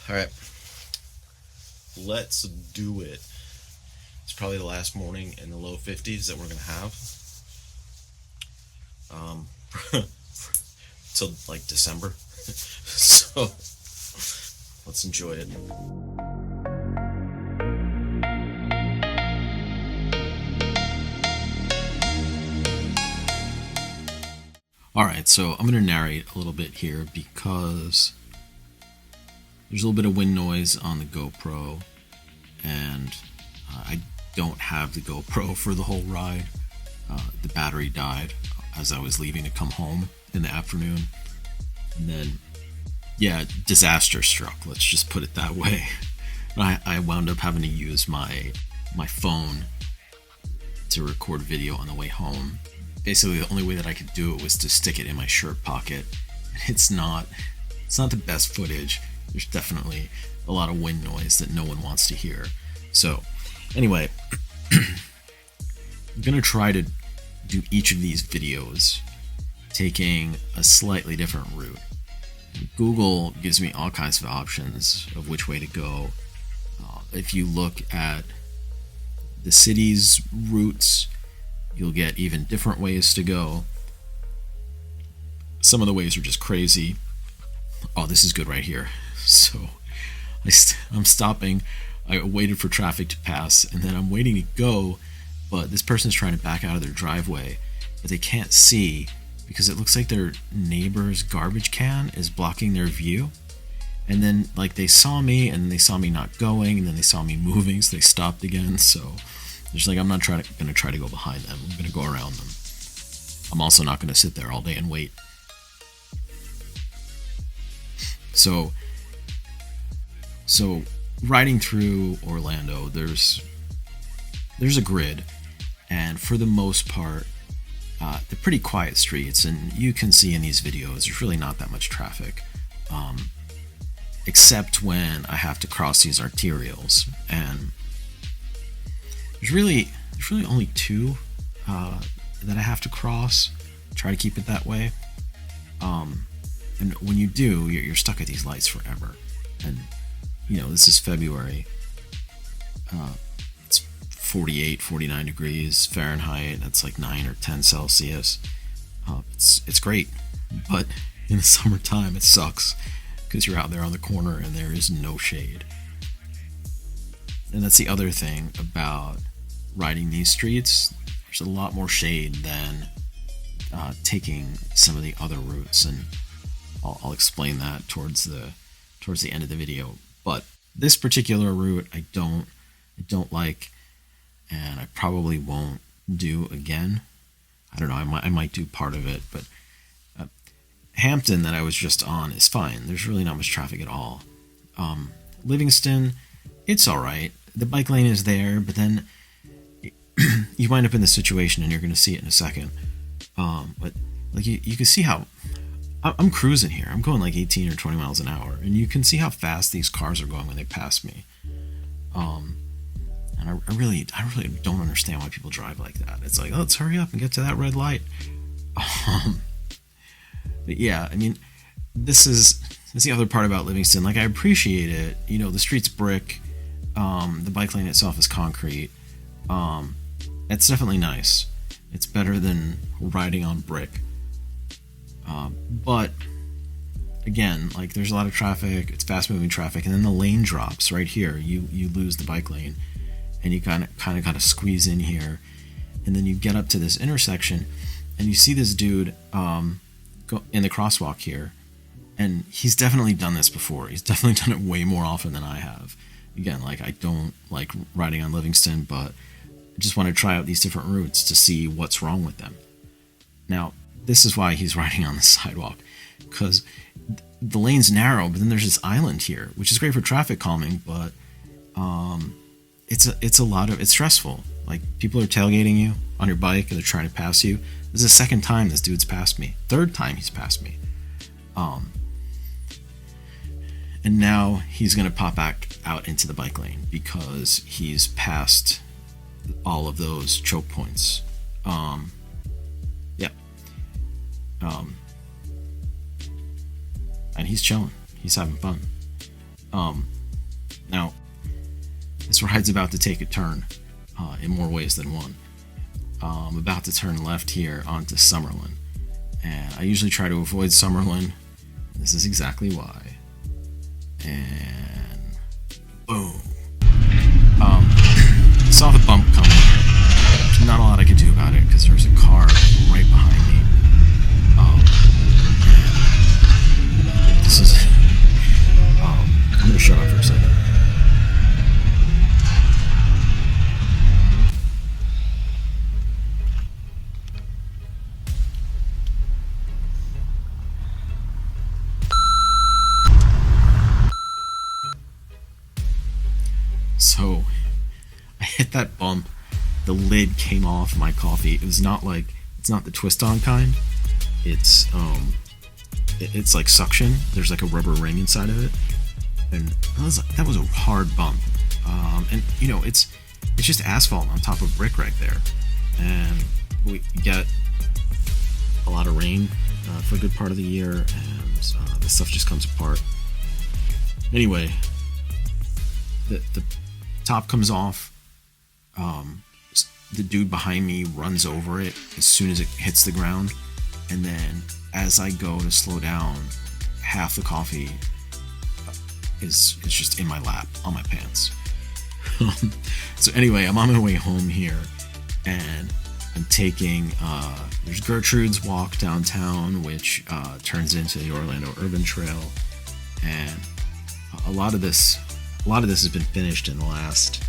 All right, let's do it. It's probably the last morning in the low 50s that we're gonna have. Um, till like December. So let's enjoy it. All right, so I'm gonna narrate a little bit here because there's a little bit of wind noise on the GoPro, and I don't have the GoPro for the whole ride. The battery died as I was leaving to come home in the afternoon, and then yeah, disaster struck. Let's just put it that way. I wound up having to use my phone to record video on the way home. Basically, the only way that I could do it was to stick it in my shirt pocket. It's not the best footage. There's definitely a lot of wind noise that no one wants to hear. So, anyway, I'm gonna try to do each of these videos taking a slightly different route. Google gives me all kinds of options of which way to go. If you look at the city's routes, you'll get even different ways to go. Some of the ways are just crazy. Oh, this is good right here. So I'm stopping. I waited for traffic to pass, and then I'm waiting to go, but this person's trying to back out of their driveway, but they can't see because it looks like their neighbor's garbage can is blocking their view. And then like they saw me, and they saw me not going, and then they saw me moving, so they stopped again. So just like, I'm not going to try to go behind them. I'm going to go around them. I'm also not going to sit there all day and wait. So riding through Orlando, there's a grid, and for the most part, they're pretty quiet streets, and you can see in these videos there's really not that much traffic, except when I have to cross these arterials, and there's really only two that I have to cross. Try to keep it that way, and when you do, you're stuck at these lights forever. And you know, this is February. It's 48, 49 degrees Fahrenheit. That's like 9 or 10 Celsius. It's great, but in the summertime it sucks because you're out there on the corner and there is no shade. And that's the other thing about riding these streets. There's a lot more shade than taking some of the other routes, and I'll explain that towards the end of the video. But this particular route I don't like, and I probably won't do again. I don't know, I might do part of it, but Hampton that I was just on is fine. There's really not much traffic at all. Livingston, it's all right. The bike lane is there, but then you wind up in this situation, and you're going to see it in a second. But like you can see how I'm cruising here. I'm going like 18 or 20 miles an hour, and you can see how fast these cars are going when they pass me. And I really don't understand why people drive like that. It's like, oh, let's hurry up and get to that red light. But yeah, I mean, that's the other part about Livingston. Like, I appreciate it. You know, the street's brick. The bike lane itself is concrete. It's definitely nice. It's better than riding on brick. But again, like, there's a lot of traffic. It's fast moving traffic, and then the lane drops right here. You lose the bike lane, and you kind of got to squeeze in here, and then you get up to this intersection, and you see this dude go in the crosswalk here, and he's definitely done this before. He's definitely done it way more often than I have. Again, like, I don't like riding on Livingston, but I just want to try out these different routes to see what's wrong with them. Now, this is why he's riding on the sidewalk, because the lane's narrow, but then there's this island here, which is great for traffic calming, but it's stressful. Like, people are tailgating you on your bike, and they're trying to pass you. This is the second time this dude's passed me. Third time he's passed me. And now he's going to pop back out into the bike lane because he's passed all of those choke points. Yeah. And he's chilling. He's having fun. Now, this ride's about to take a turn in more ways than one. I'm about to turn left here onto Summerlin, and I usually try to avoid Summerlin. This is exactly why. And boom. Saw the bump coming. Not a lot I could do about it because there's a car right behind me. This is. I'm gonna shut up for a second. So, I hit that bump. The lid came off my coffee. It's not the twist on kind. It's it's like suction. There's like a rubber ring inside of it, and that was a hard bump. And it's just asphalt on top of brick right there, and we get a lot of rain for a good part of the year, and this stuff just comes apart. Anyway, the top comes off. The dude behind me runs over it as soon as it hits the ground, and then as I go to slow down, half the coffee is just in my lap, on my pants. So anyway, I'm on my way home here, and I'm taking there's Gertrude's Walk downtown, which turns into the Orlando Urban Trail, and a lot of this has been finished in the last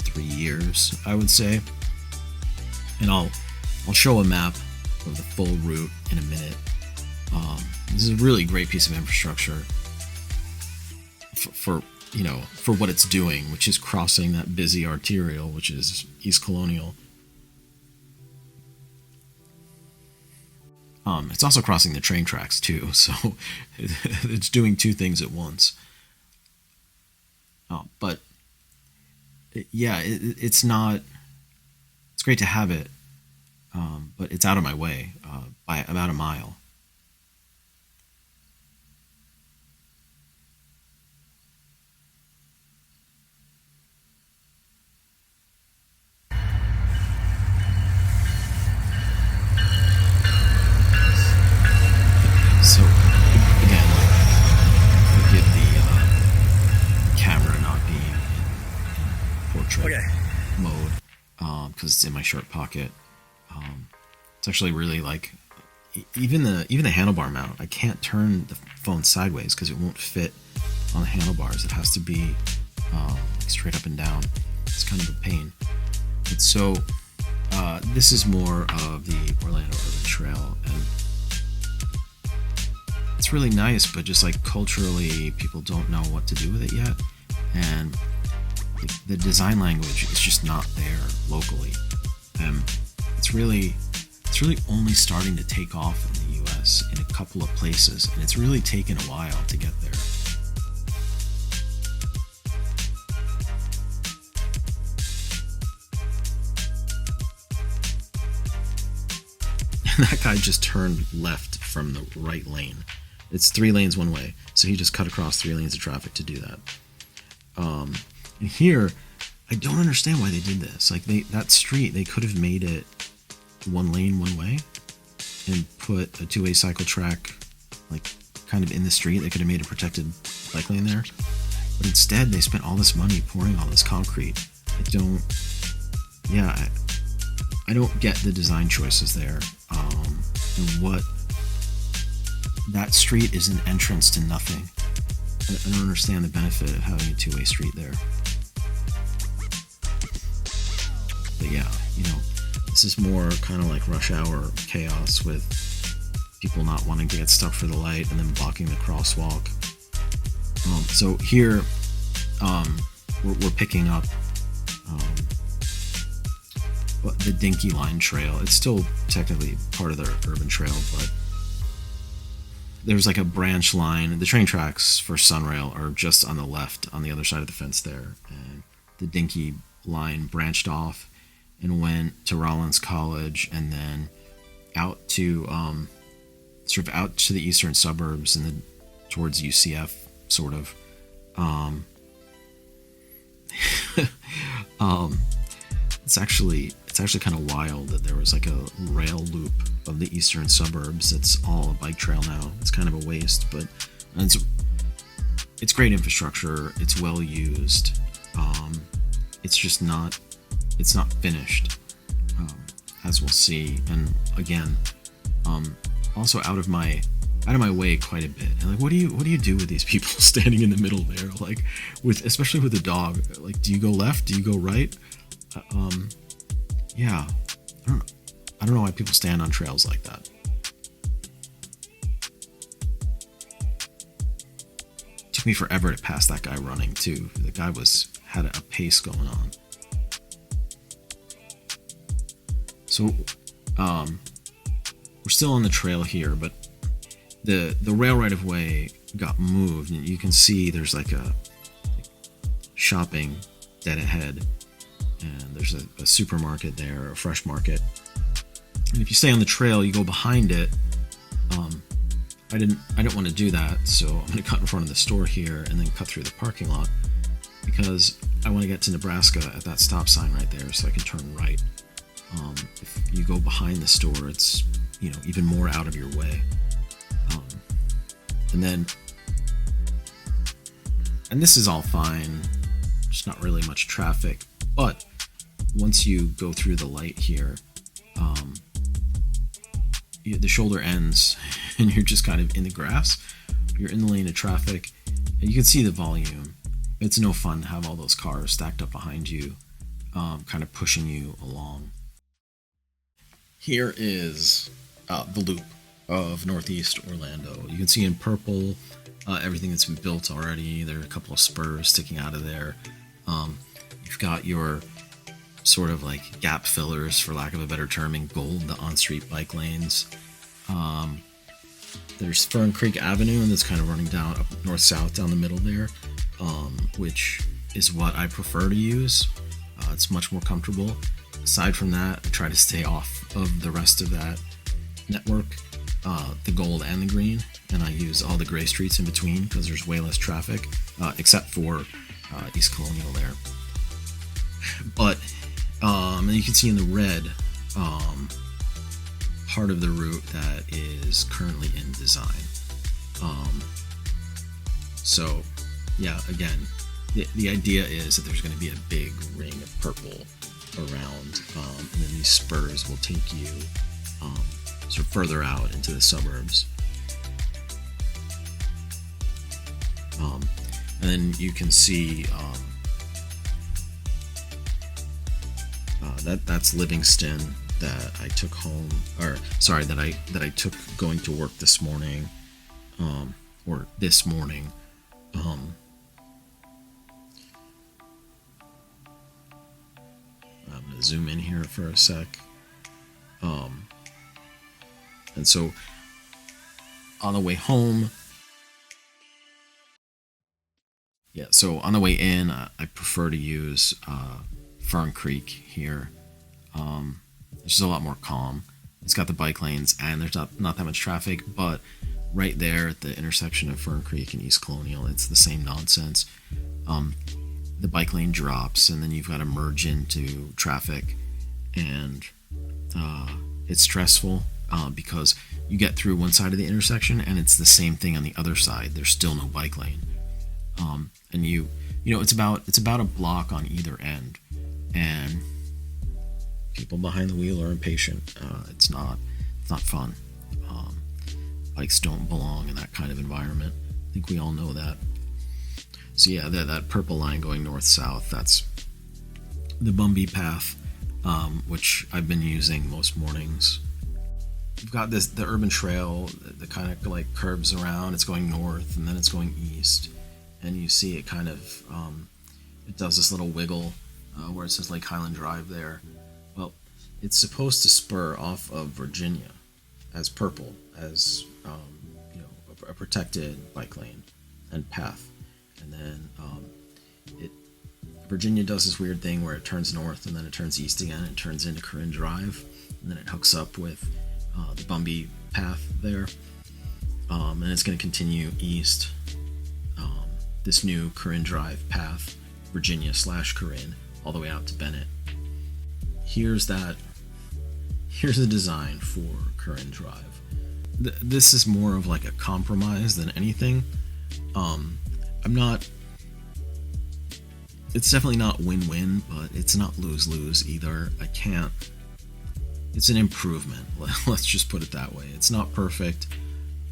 3 years, I would say. And I'll show a map of the full route in a minute. This is a really great piece of infrastructure for what it's doing, which is crossing that busy arterial, which is East Colonial. It's also crossing the train tracks too, so it's doing two things at once. But yeah, it's not. It's great to have it, but it's out of my way by about a mile. So again, forgive the camera not being in portrait mode. Because it's in my shirt pocket. It's actually really like even the handlebar mount. I can't turn the phone sideways because it won't fit on the handlebars. It has to be like straight up and down. It's kind of a pain. But so this is more of the Orlando Urban Trail, and it's really nice. But just like culturally, people don't know what to do with it yet, and the design language is just not there locally. It's really only starting to take off in the US in a couple of places, and it's really taken a while to get there. And that guy just turned left from the right lane. It's 3 lanes one way, so he just cut across 3 lanes of traffic to do that. And here, I don't understand why they did this. Like that street, they could have made it 1 lane one way and put a 2-way cycle track like kind of in the street. They could have made a protected bike lane there. But instead, they spent all this money pouring all this concrete. I don't get the design choices there. And what that street is an entrance to nothing. I don't understand the benefit of having a 2-way street there. But yeah, this is more kind of like rush hour chaos with people not wanting to get stuck for the light and then blocking the crosswalk. So here, we're picking up the Dinky Line Trail. It's still technically part of the urban trail, but there's like a branch line. The train tracks for Sunrail are just on the left, on the other side of the fence there, and the Dinky Line branched off and went to Rollins College, and then out to sort of out to the eastern suburbs and then towards UCF, sort of. Um, um, it's actually kind of wild that there was like a rail loop of the eastern suburbs that's all a bike trail now. It's kind of a waste, but it's great infrastructure. It's well used. It's just not finished, as we'll see. And again, also out of my way quite a bit. And like, what do you do with these people standing in the middle there? Like, especially with the dog. Like, do you go left? Do you go right? Yeah, I don't know why people stand on trails like that. Took me forever to pass that guy running too. The guy had a pace going on. So, we're still on the trail here, but the rail right of way got moved, and you can see there's like a shopping dead ahead, and there's a supermarket there, a fresh market. And if you stay on the trail, you go behind it. I didn't want to do that, so I'm going to cut in front of the store here and then cut through the parking lot, because I want to get to Nebraska at that stop sign right there, so I can turn right. If you go behind the store, it's even more out of your way. And this is all fine, just not really much traffic. But once you go through the light here, the shoulder ends and you're just kind of in the grass. You're in the lane of traffic, and you can see the volume. It's no fun to have all those cars stacked up behind you, kind of pushing you along. Here is the loop of Northeast Orlando. You can see in purple everything that's been built already. There are a couple of spurs sticking out of there. You've got your sort of like gap fillers, for lack of a better term, in gold, the on-street bike lanes. There's Fern Creek Avenue, and that's kind of running down up north-south down the middle there, which is what I prefer to use. It's much more comfortable. Aside from that, I try to stay off of the rest of that network, the gold and the green, and I use all the gray streets in between because there's way less traffic, except for East Colonial there. But and you can see in the red part of the route that is currently in design. So yeah, again, the idea is that there's going to be a big ring of purple around, and then these spurs will take you sort of further out into the suburbs. And then you can see that's Livingston that I took home, or sorry, that I took going to work this morning, or this morning. I'm gonna zoom in here for a sec. And so on the way home, on the way in, I prefer to use Fern Creek here. It's just a lot more calm. It's got the bike lanes, and there's not that much traffic, but right there at the intersection of Fern Creek and East Colonial, it's the same nonsense. The bike lane drops, and then you've got to merge into traffic, and it's stressful because you get through one side of the intersection, and it's the same thing on the other side. There's still no bike lane, and it's about a block on either end, and people behind the wheel are impatient. It's not fun. Bikes don't belong in that kind of environment. I think we all know that. So yeah, that purple line going north-south, that's the Bumby path, which I've been using most mornings. You've got the urban trail that kind of like curves around. It's going north, and then it's going east, and you see it kind of it does this little wiggle where it says Lake Highland Drive there. Well, it's supposed to spur off of Virginia as purple, as a protected bike lane and path, and then Virginia does this weird thing where it turns north and then it turns east again. It turns into Corinne Drive, and then it hooks up with the Bumby path there, and it's going to continue east, this new Corinne Drive path, Virginia/Corinne, all the way out to Bennett. Here's the design for Corinne Drive. This is more of like a compromise than anything. It's definitely not win-win, but it's not lose-lose either. It's an improvement. Let's just put it that way. It's not perfect,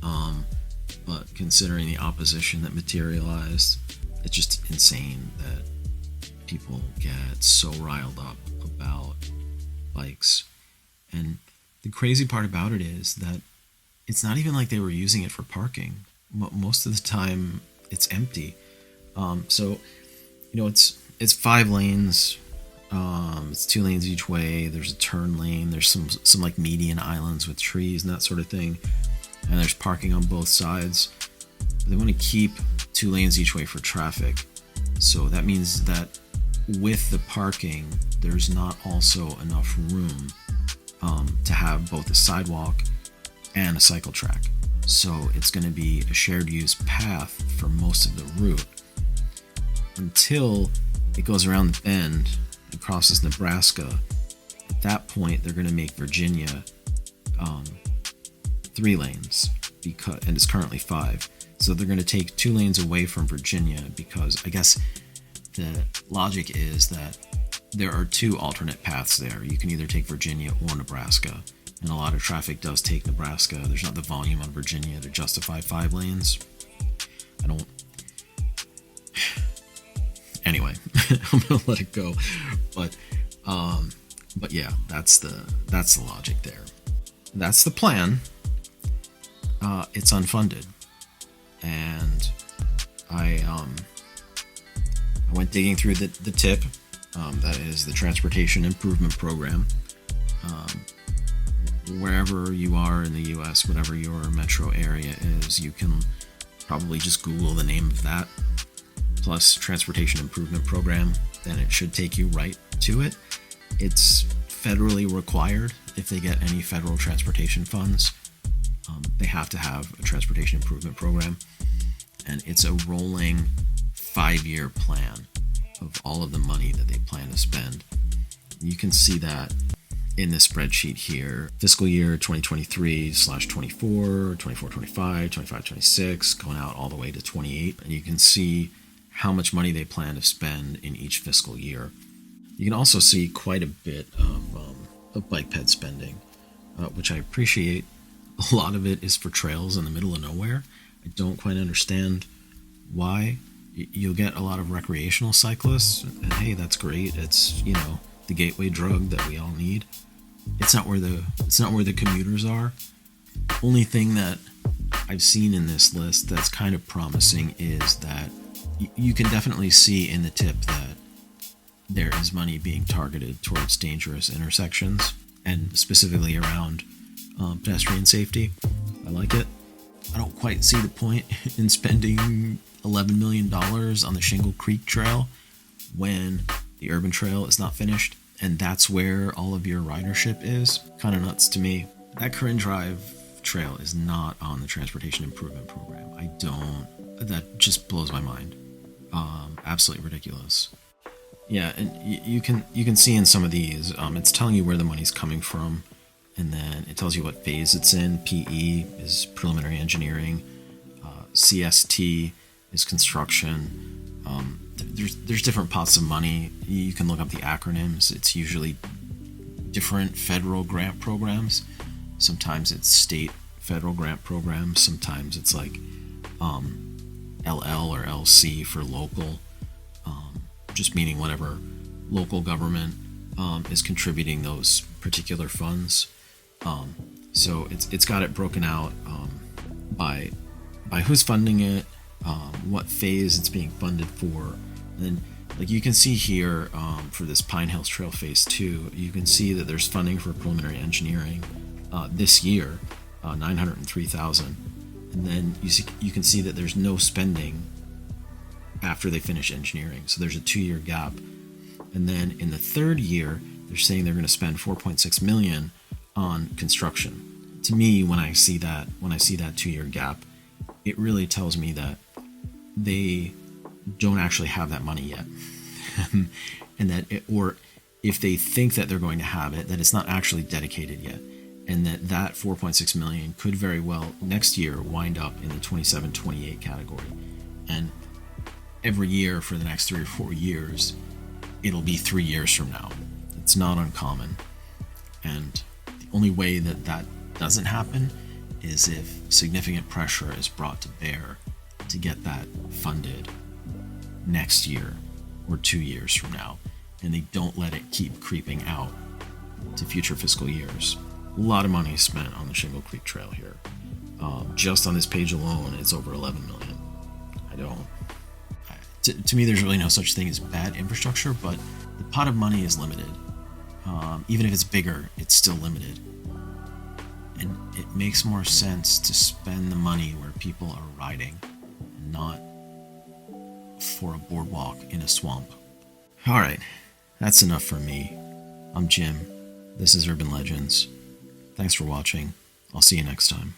but considering the opposition that materialized, it's just insane that people get so riled up about bikes. And the crazy part about it is that it's not even like they were using it for parking. Most of the time, it's empty. So, it's 5 lanes. It's 2 lanes each way. There's a turn lane. There's some like median islands with trees and that sort of thing. And there's parking on both sides. But they want to keep 2 lanes each way for traffic. So that means that with the parking, there's not also enough room to have both a sidewalk and a cycle track. So it's going to be a shared use path for most of the route until it goes around the bend and crosses Nebraska. At that point, they're going to make Virginia 3 lanes, and it's currently 5. So they're going to take 2 lanes away from Virginia because I guess the logic is that there are 2 alternate paths there. You can either take Virginia or Nebraska. And a lot of traffic does take Nebraska. There's not the volume on Virginia to justify 5 lanes. Anyway, I'm gonna let it go. But yeah, that's the logic there. That's the plan. It's unfunded, and I went digging through the TIP. That is the Transportation Improvement Program. Wherever you are in the U.S., whatever your metro area is, you can probably just Google the name of that, plus Transportation Improvement Program, then it should take you right to it. It's federally required. If they get any federal transportation funds, they have to have a Transportation Improvement Program, and it's a rolling 5-year plan of all of the money that they plan to spend. You can see that in this spreadsheet here, fiscal year 2023/24, 24/25, 25/26, going out all the way to 28. And you can see how much money they plan to spend in each fiscal year. You can also see quite a bit of bike ped spending, which I appreciate. A lot of it is for trails in the middle of nowhere. I don't quite understand why. You'll get a lot of recreational cyclists, and hey, that's great. It's, the gateway drug that we all need. It's not where the commuters are. Only thing that I've seen in this list that's kind of promising is that you can definitely see in the tip that there is money being targeted towards dangerous intersections and specifically around pedestrian safety. I like it. I don't quite see the point in spending $11 million on the Shingle Creek Trail when the urban trail is not finished, and that's where all of your ridership is. Kind of nuts to me. That Corinne Drive trail is not on the Transportation Improvement Program. That just blows my mind. Absolutely ridiculous. Yeah, and you can see in some of these, it's telling you where the money's coming from, and then it tells you what phase it's in. PE is preliminary engineering, CST is construction. There's different pots of money. You can look up the acronyms. It's usually different federal grant programs. Sometimes it's state federal grant programs. Sometimes it's like LL or LC for local, just meaning whatever local government is contributing those particular funds. So it's got it broken out by who's funding it, what phase it's being funded for. And then, like you can see here, for this Pine Hills Trail Phase 2, you can see that there's funding for preliminary engineering this year, $903,000. And then you can see that there's no spending after they finish engineering. So there's a 2-year gap. And then in the 3rd year, they're saying they're going to spend $4.6 million on construction. To me, when I see that 2-year gap, it really tells me that they don't actually have that money yet. And that or if they think that they're going to have it, that it's not actually dedicated yet, and that 4.6 million could very well next year wind up in the 27-28 category. And every year for the next 3 or 4 years, it'll be 3 years from now. It's not uncommon. And the only way that that doesn't happen is if significant pressure is brought to bear to get that funded next year or 2 years from now, and they don't let it keep creeping out to future fiscal years. A lot of money is spent on the Shingle Creek Trail here. Just on this page alone, it's over 11 million. To me, there's really no such thing as bad infrastructure, but the pot of money is limited. Even if it's bigger, it's still limited. And it makes more sense to spend the money where people are riding, and not for a boardwalk in a swamp. Alright, that's enough for me. I'm Jim. This is Urban Legends. Thanks for watching. I'll see you next time.